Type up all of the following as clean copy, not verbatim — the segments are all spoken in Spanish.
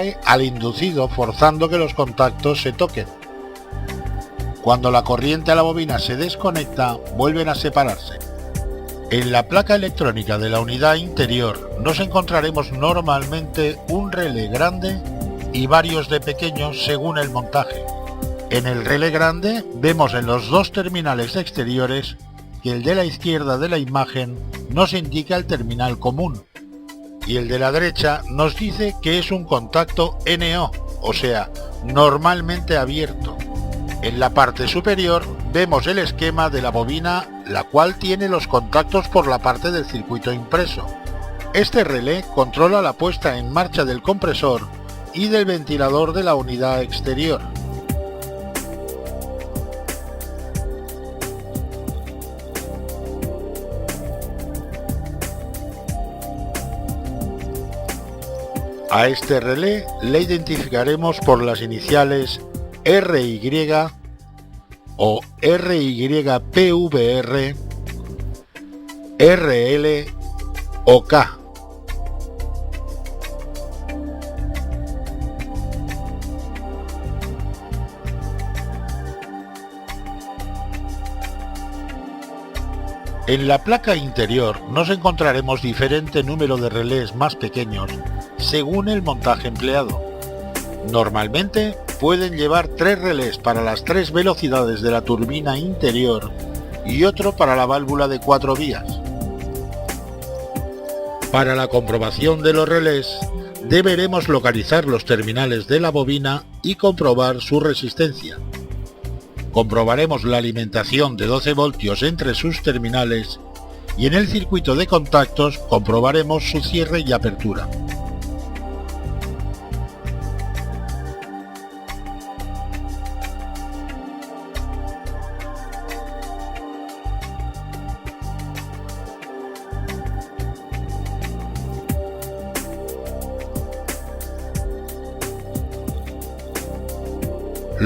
atrae al inducido forzando que los contactos se toquen. Cuando la corriente a la bobina se desconecta, vuelven a separarse. En la placa electrónica de la unidad interior nos encontraremos normalmente un relé grande y varios de pequeños según el montaje. En el relé grande vemos en los dos terminales exteriores que el de la izquierda de la imagen nos indica el terminal común y el de la derecha nos dice que es un contacto NO, o sea, normalmente abierto. En la parte superior vemos el esquema de la bobina, la cual tiene los contactos por la parte del circuito impreso. Este relé controla la puesta en marcha del compresor y del ventilador de la unidad exterior. A este relé le identificaremos por las iniciales RY o RYPVR, RL o K. En la placa interior nos encontraremos diferente número de relés más pequeños según el montaje empleado. Normalmente pueden llevar 3 relés para las 3 velocidades de la turbina interior y otro para la válvula de 4 vías. Para la comprobación de los relés deberemos localizar los terminales de la bobina y comprobar su resistencia. Comprobaremos la alimentación de 12 voltios entre sus terminales y en el circuito de contactos comprobaremos su cierre y apertura.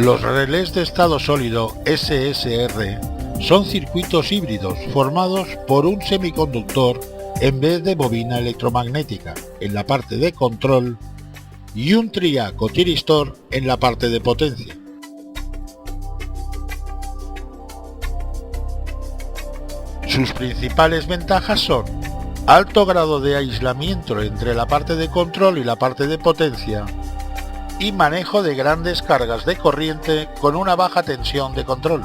Los relés de estado sólido SSR son circuitos híbridos formados por un semiconductor en vez de bobina electromagnética en la parte de control y un triac tiristor en la parte de potencia. Sus principales ventajas son alto grado de aislamiento entre la parte de control y la parte de potencia y manejo de grandes cargas de corriente con una baja tensión de control.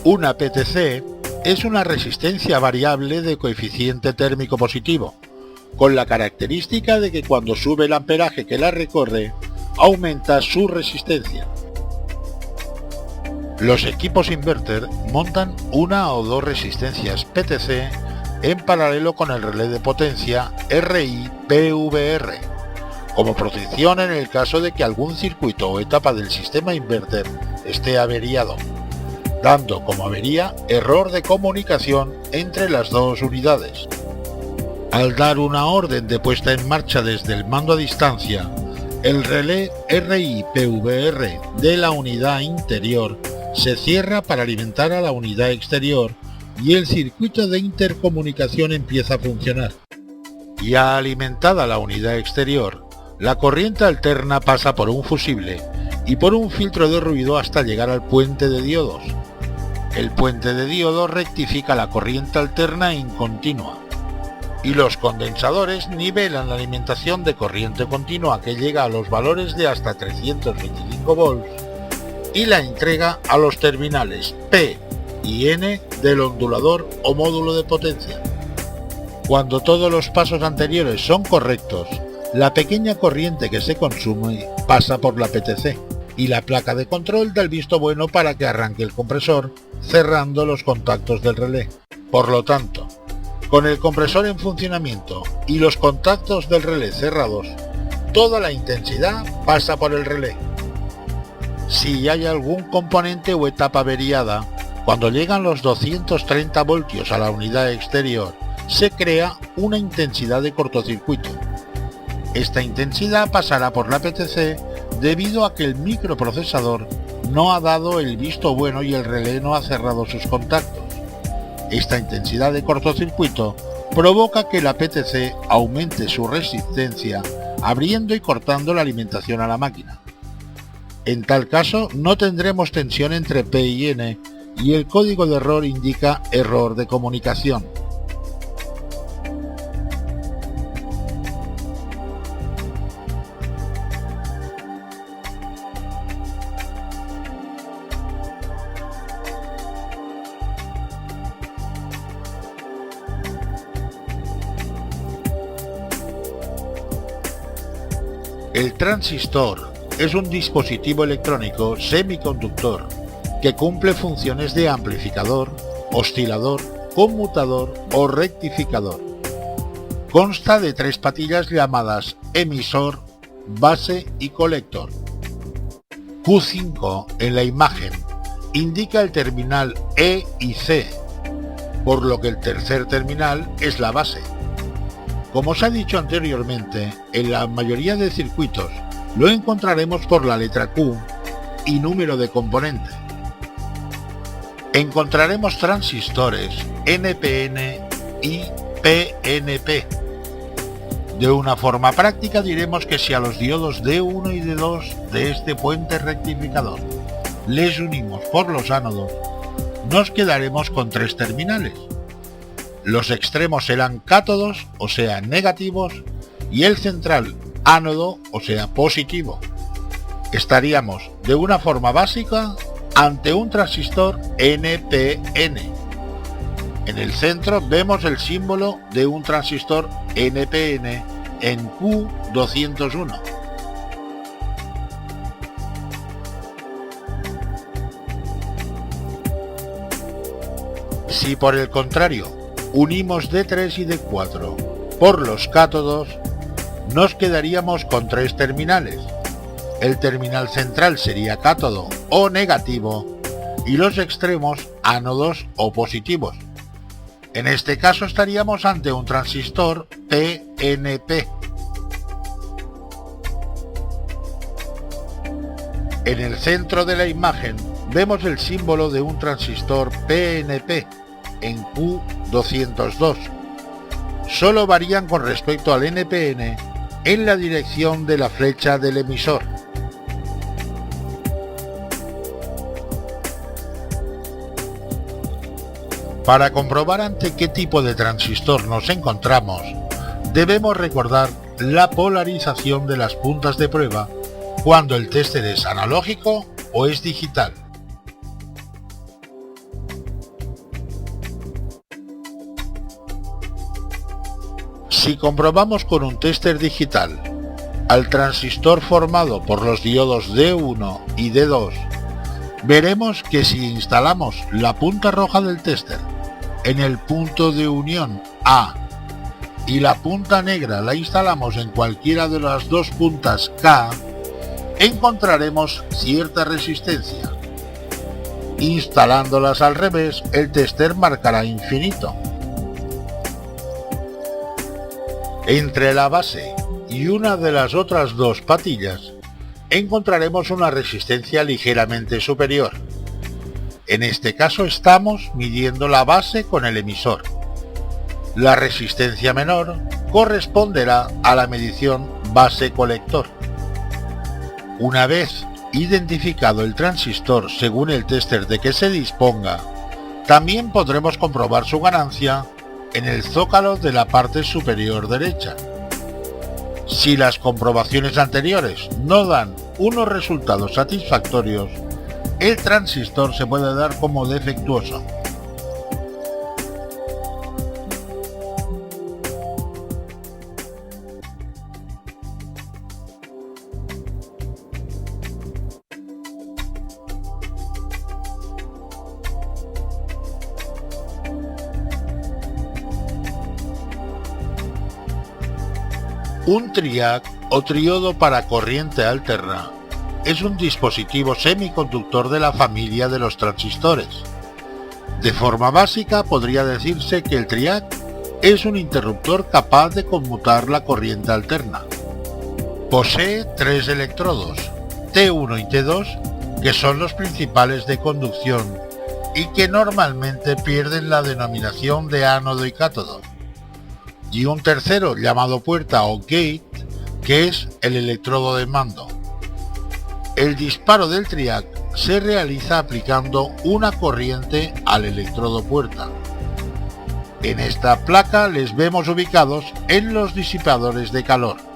Una PTC es una resistencia variable de coeficiente térmico positivo, con la característica de que cuando sube el amperaje que la recorre, aumenta su resistencia. Los equipos inverter montan una o dos resistencias PTC en paralelo con el relé de potencia RI-PVR, como protección en el caso de que algún circuito o etapa del sistema inverter esté averiado, dando como avería error de comunicación entre las dos unidades. Al dar una orden de puesta en marcha desde el mando a distancia, el relé RI-PVR de la unidad interior se cierra para alimentar a la unidad exterior y el circuito de intercomunicación empieza a funcionar. Ya alimentada la unidad exterior, la corriente alterna pasa por un fusible y por un filtro de ruido hasta llegar al puente de diodos. El puente de diodos rectifica la corriente alterna en continua y los condensadores nivelan la alimentación de corriente continua que llega a los valores de hasta 325 volts y la entrega a los terminales P y N del ondulador o módulo de potencia. Cuando todos los pasos anteriores son correctos, la pequeña corriente que se consume pasa por la PTC y la placa de control da el visto bueno para que arranque el compresor, cerrando los contactos del relé. Por lo tanto, con el compresor en funcionamiento y los contactos del relé cerrados, toda la intensidad pasa por el relé. Si hay algún componente o etapa averiada, cuando llegan los 230 voltios a la unidad exterior, se crea una intensidad de cortocircuito. Esta intensidad pasará por la PTC debido a que el microprocesador no ha dado el visto bueno y el relé no ha cerrado sus contactos. Esta intensidad de cortocircuito provoca que la PTC aumente su resistencia abriendo y cortando la alimentación a la máquina. En tal caso no tendremos tensión entre P y N y el código de error indica error de comunicación. El transistor es un dispositivo electrónico semiconductor que cumple funciones de amplificador, oscilador, conmutador o rectificador. Consta de tres patillas llamadas emisor, base y colector. Q5 en la imagen indica el terminal E y C, por lo que el tercer terminal es la base. Como os he dicho anteriormente, en la mayoría de circuitos lo encontraremos por la letra Q y número de componente. Encontraremos transistores NPN y PNP. De una forma práctica diremos que si a los diodos D1 y D2 de este puente rectificador les unimos por los ánodos, nos quedaremos con tres terminales. Los extremos serán cátodos, o sea negativos, y el central ánodo, o sea positivo. Estaríamos de una forma básica ante un transistor NPN. En el centro vemos el símbolo de un transistor NPN en Q201. Si por el contrario unimos D3 y D4 por los cátodos, nos quedaríamos con tres terminales. El terminal central sería cátodo o negativo y los extremos ánodos o positivos. En este caso estaríamos ante un transistor PNP. En el centro de la imagen vemos el símbolo de un transistor PNP en Q202. Solo varían con respecto al NPN en la dirección de la flecha del emisor. Para comprobar ante qué tipo de transistor nos encontramos, debemos recordar la polarización de las puntas de prueba cuando el tester es analógico o es digital. Si comprobamos con un tester digital al transistor formado por los diodos D1 y D2, veremos que si instalamos la punta roja del tester en el punto de unión A y la punta negra la instalamos en cualquiera de las dos puntas K, encontraremos cierta resistencia. Instalándolas al revés, el tester marcará infinito. Entre la base y una de las otras dos patillas encontraremos una resistencia ligeramente superior. En este caso estamos midiendo la base con el emisor. La resistencia menor corresponderá a la medición base-colector. Una vez identificado el transistor según el tester de que se disponga, también podremos comprobar su ganancia en el zócalo de la parte superior derecha. Si las comprobaciones anteriores no dan unos resultados satisfactorios, el transistor se puede dar como defectuoso. Un triac o triodo para corriente alterna es un dispositivo semiconductor de la familia de los transistores. De forma básica podría decirse que el triac es un interruptor capaz de conmutar la corriente alterna. Posee tres electrodos, T1 y T2, que son los principales de conducción y que normalmente pierden la denominación de ánodo y cátodo, y un tercero llamado puerta o gate, que es el electrodo de mando. El disparo del triac se realiza aplicando una corriente al electrodo puerta. En esta placa les vemos ubicados en los disipadores de calor.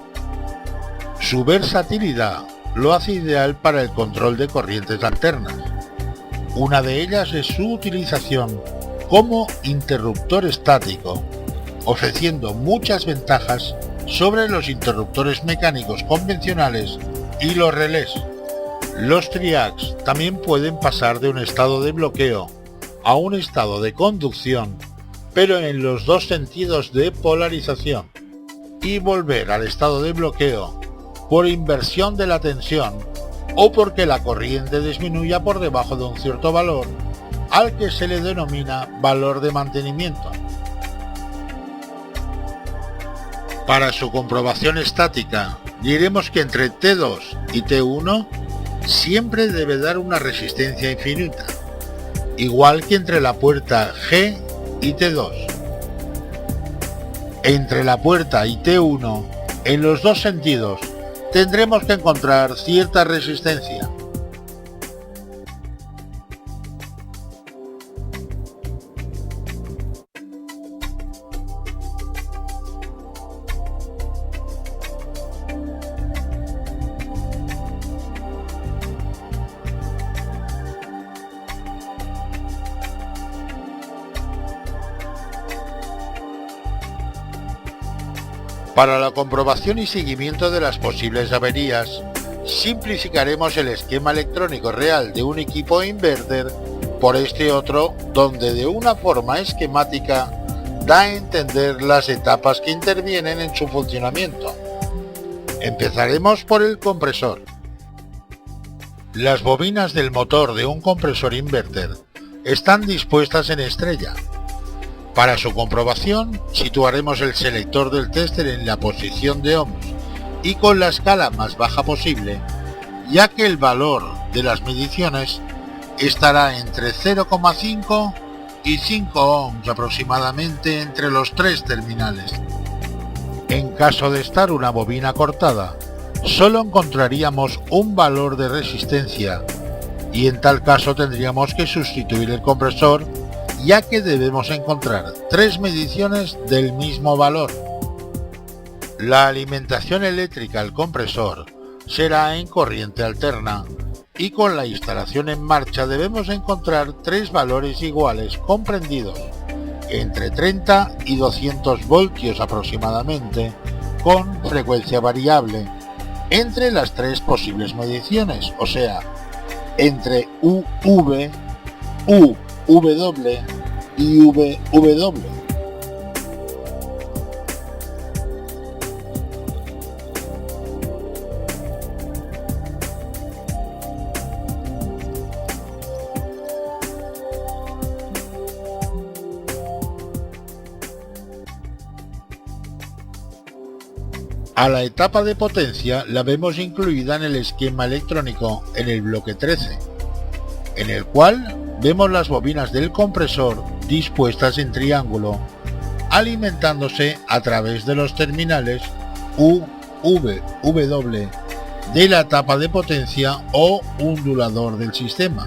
Su versatilidad lo hace ideal para el control de corrientes alternas. Una de ellas es su utilización como interruptor estático, ofreciendo muchas ventajas sobre los interruptores mecánicos convencionales y los relés. Los triacs también pueden pasar de un estado de bloqueo a un estado de conducción, pero en los dos sentidos de polarización, y volver al estado de bloqueo por inversión de la tensión o porque la corriente disminuya por debajo de un cierto valor, al que se le denomina valor de mantenimiento. Para su comprobación estática, diremos que entre T2 y T1 siempre debe dar una resistencia infinita, igual que entre la puerta G y T2. Entre la puerta y T1, en los dos sentidos, tendremos que encontrar cierta resistencia. Para la comprobación y seguimiento de las posibles averías, simplificaremos el esquema electrónico real de un equipo inverter por este otro, donde de una forma esquemática da a entender las etapas que intervienen en su funcionamiento. Empezaremos por el compresor. Las bobinas del motor de un compresor inverter están dispuestas en estrella. Para su comprobación, situaremos el selector del tester en la posición de ohms y con la escala más baja posible, ya que el valor de las mediciones estará entre 0,5 y 5 ohms aproximadamente entre los tres terminales. En caso de estar una bobina cortada, solo encontraríamos un valor de resistencia y en tal caso tendríamos que sustituir el compresor, ya que debemos encontrar tres mediciones del mismo valor. La alimentación eléctrica al compresor será en corriente alterna y con la instalación en marcha debemos encontrar tres valores iguales comprendidos entre 30 y 200 voltios aproximadamente, con frecuencia variable entre las tres posibles mediciones, o sea, entre UV, UW y VW. A la etapa de potencia la vemos incluida en el esquema electrónico en el bloque 13, en el cual vemos las bobinas del compresor dispuestas en triángulo, alimentándose a través de los terminales UV-W de la etapa de potencia o ondulador del sistema.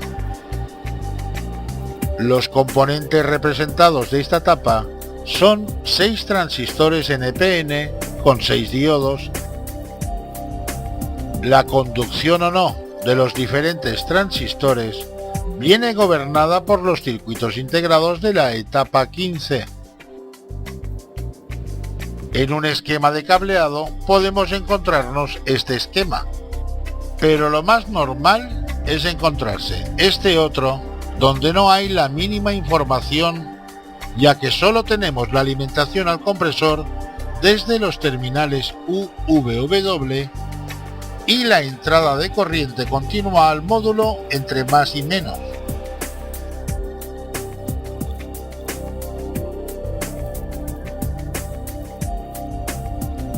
Los componentes representados de esta etapa son 6 transistores NPN con 6 diodos. La conducción o no de los diferentes transistores viene gobernada por los circuitos integrados de la etapa 15. En un esquema de cableado podemos encontrarnos este esquema, pero lo más normal es encontrarse este otro donde no hay la mínima información, ya que solo tenemos la alimentación al compresor desde los terminales UVW y la entrada de corriente continua al módulo entre más y menos.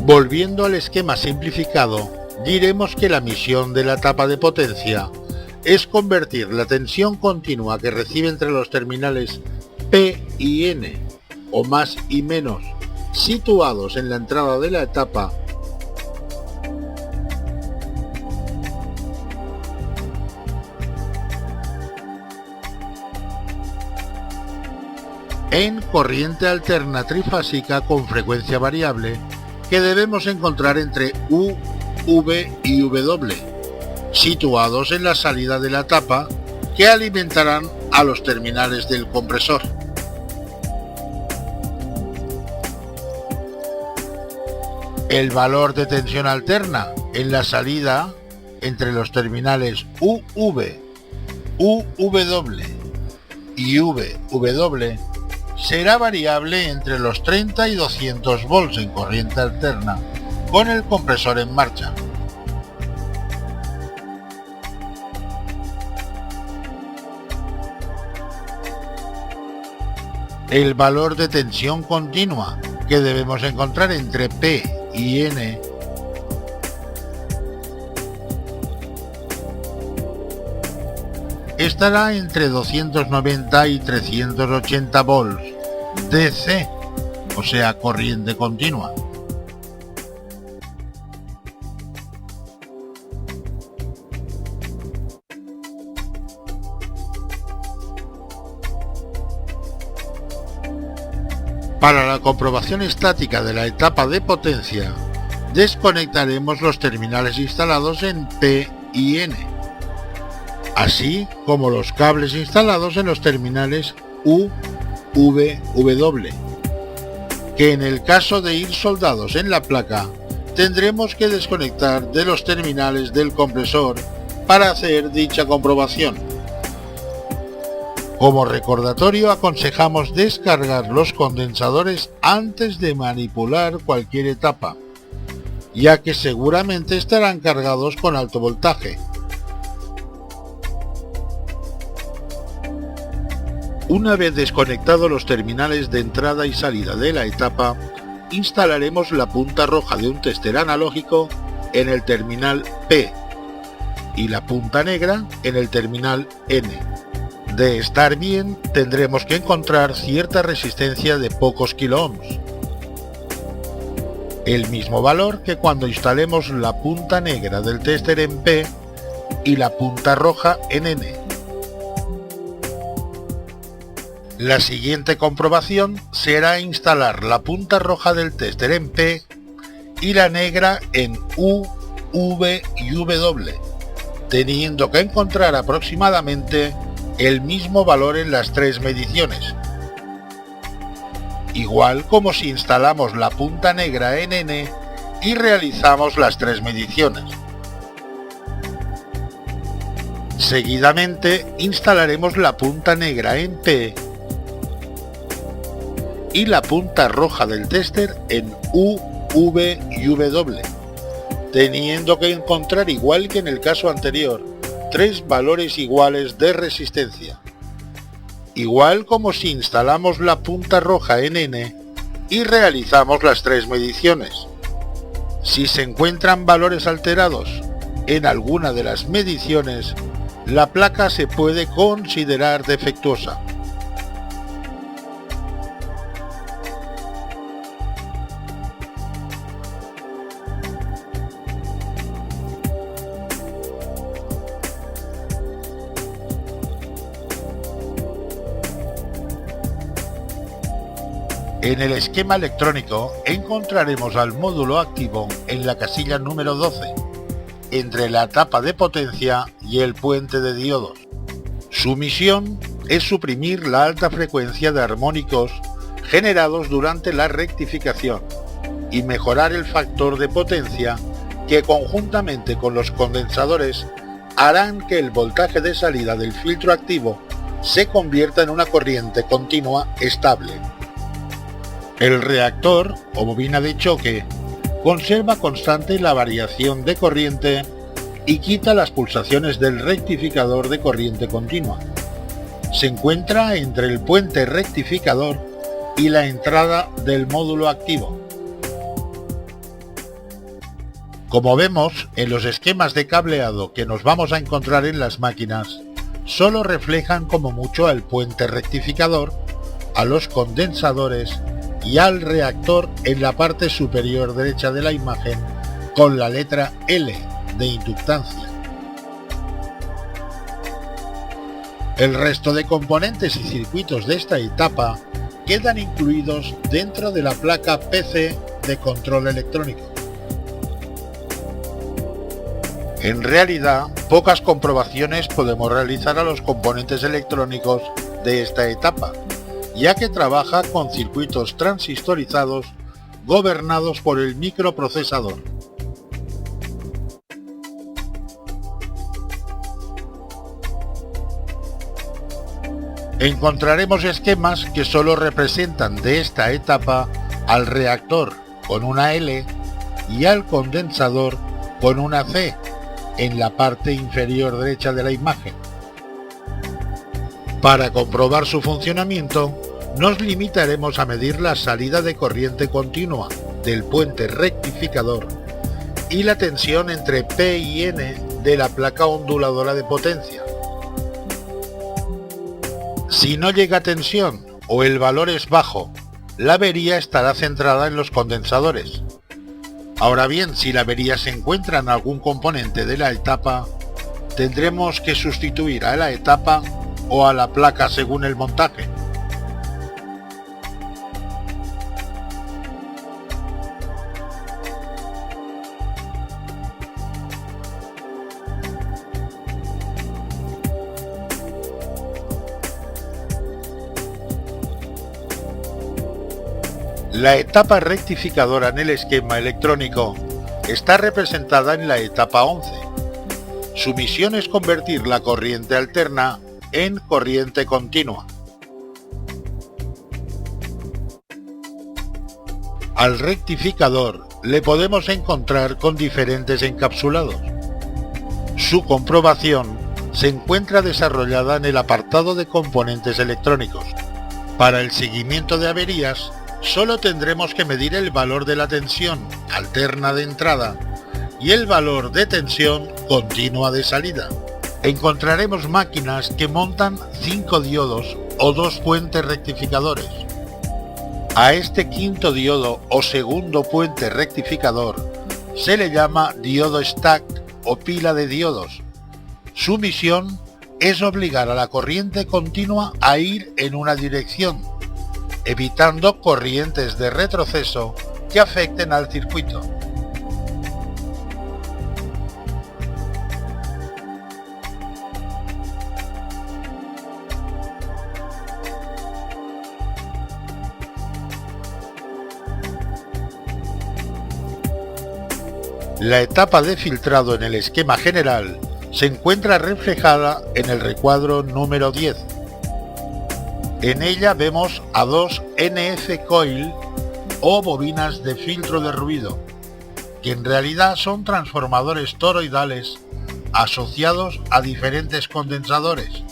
Volviendo al esquema simplificado, diremos que la misión de la tapa de potencia es convertir la tensión continua que recibe entre los terminales P y N, o más y menos, situados en la entrada de la etapa, en corriente alterna trifásica con frecuencia variable que debemos encontrar entre U, V y W, situados en la salida de la tapa que alimentarán a los terminales del compresor. El valor de tensión alterna en la salida entre los terminales UV, UW y VW será variable entre los 30 y 200 volts en corriente alterna con el compresor en marcha. El valor de tensión continua que debemos encontrar entre P y N estará entre 290 y 380 volts DC, o sea, corriente continua. Para la comprobación estática de la etapa de potencia, desconectaremos los terminales instalados en P y N, así como los cables instalados en los terminales U, V, W, que en el caso de ir soldados en la placa, tendremos que desconectar de los terminales del compresor para hacer dicha comprobación. Como recordatorio, aconsejamos descargar los condensadores antes de manipular cualquier etapa, ya que seguramente estarán cargados con alto voltaje. Una vez desconectados los terminales de entrada y salida de la etapa, instalaremos la punta roja de un tester analógico en el terminal P y la punta negra en el terminal N. De estar bien, tendremos que encontrar cierta resistencia de pocos kiloohms, el mismo valor que cuando instalemos la punta negra del tester en P y la punta roja en N. La siguiente comprobación será instalar la punta roja del tester en P y la negra en U, V y W, teniendo que encontrar aproximadamente el mismo valor en las tres mediciones, igual como si instalamos la punta negra en N y realizamos las tres mediciones. Seguidamente instalaremos la punta negra en P y la punta roja del tester en U, V y W, teniendo que encontrar, igual que en el caso anterior, tres valores iguales de resistencia, igual como si instalamos la punta roja en N y realizamos las tres mediciones. Si se encuentran valores alterados en alguna de las mediciones, la placa se puede considerar defectuosa. En el esquema electrónico encontraremos al módulo activo en la casilla número 12, entre la tapa de potencia y el puente de diodos. Su misión es suprimir la alta frecuencia de armónicos generados durante la rectificación y mejorar el factor de potencia que, conjuntamente con los condensadores, harán que el voltaje de salida del filtro activo se convierta en una corriente continua estable. El reactor o bobina de choque conserva constante la variación de corriente y quita las pulsaciones del rectificador de corriente continua. Se encuentra entre el puente rectificador y la entrada del módulo activo. Como vemos, en los esquemas de cableado que nos vamos a encontrar en las máquinas, solo reflejan como mucho al puente rectificador, a los condensadores y al reactor en la parte superior derecha de la imagen con la letra L de inductancia. El resto de componentes y circuitos de esta etapa quedan incluidos dentro de la placa PC de control electrónico. En realidad, pocas comprobaciones podemos realizar a los componentes electrónicos de esta etapa, ya que trabaja con circuitos transistorizados gobernados por el microprocesador. Encontraremos esquemas que solo representan de esta etapa al reactor con una L y al condensador con una C en la parte inferior derecha de la imagen. Para comprobar su funcionamiento, nos limitaremos a medir la salida de corriente continua del puente rectificador y la tensión entre P y N de la placa onduladora de potencia. Si no llega a tensión o el valor es bajo, la avería estará centrada en los condensadores. Ahora bien, si la avería se encuentra en algún componente de la etapa, tendremos que sustituir a la etapa o a la placa según el montaje. La etapa rectificadora en el esquema electrónico está representada en la etapa 11. Su misión es convertir la corriente alterna en corriente continua. Al rectificador le podemos encontrar con diferentes encapsulados. Su comprobación se encuentra desarrollada en el apartado de componentes electrónicos. Para el seguimiento de averías, solo tendremos que medir el valor de la tensión alterna de entrada y el valor de tensión continua de salida. Encontraremos máquinas que montan 5 diodos o 2 puentes rectificadores. A este quinto diodo o segundo puente rectificador se le llama diodo stack o pila de diodos. Su misión es obligar a la corriente continua a ir en una dirección, evitando corrientes de retroceso que afecten al circuito. La etapa de filtrado en el esquema general se encuentra reflejada en el recuadro número 10. En ella vemos a 2 NF coil o bobinas de filtro de ruido, que en realidad son transformadores toroidales asociados a diferentes condensadores.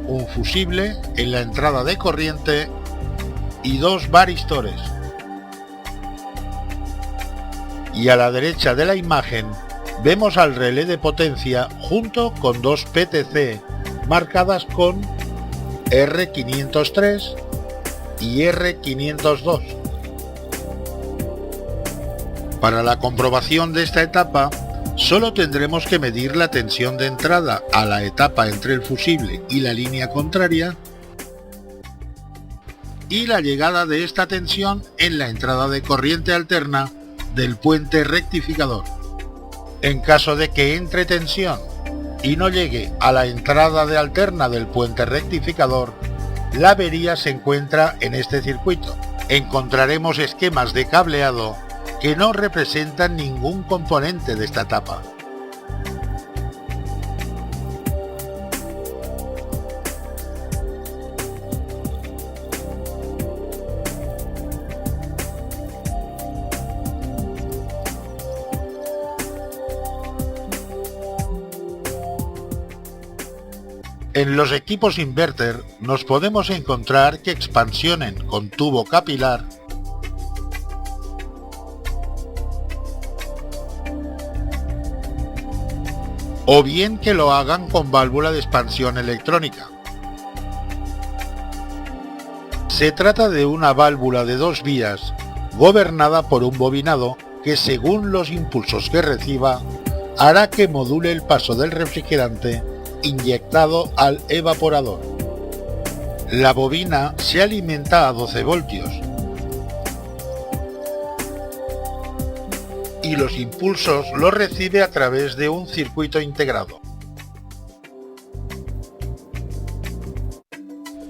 Un fusible en la entrada de corriente y 2 varistores. Y a la derecha de la imagen vemos al relé de potencia junto con 2 PTC marcadas con R503 y R502. Para la comprobación de esta etapa, solo tendremos que medir la tensión de entrada a la etapa entre el fusible y la línea contraria y la llegada de esta tensión en la entrada de corriente alterna del puente rectificador. En caso de que entre tensión y no llegue a la entrada de alterna del puente rectificador, la avería se encuentra en este circuito. Encontraremos esquemas de cableado que no representan ningún componente de esta etapa. En los equipos inverter nos podemos encontrar que expansionen con tubo capilar o bien que lo hagan con válvula de expansión electrónica. Se trata de una válvula de 2 vías gobernada por un bobinado que, según los impulsos que reciba, hará que module el paso del refrigerante inyectado al evaporador. La bobina se alimenta a 12 voltios y los impulsos los recibe a través de un circuito integrado.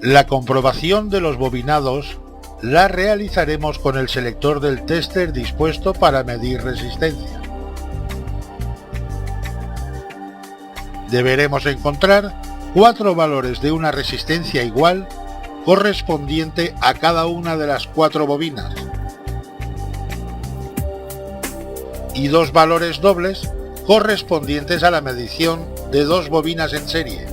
La comprobación de los bobinados la realizaremos con el selector del tester dispuesto para medir resistencia. Deberemos encontrar 4 valores de una resistencia igual correspondiente a cada una de las 4 bobinas y 2 valores dobles correspondientes a la medición de 2 bobinas en serie.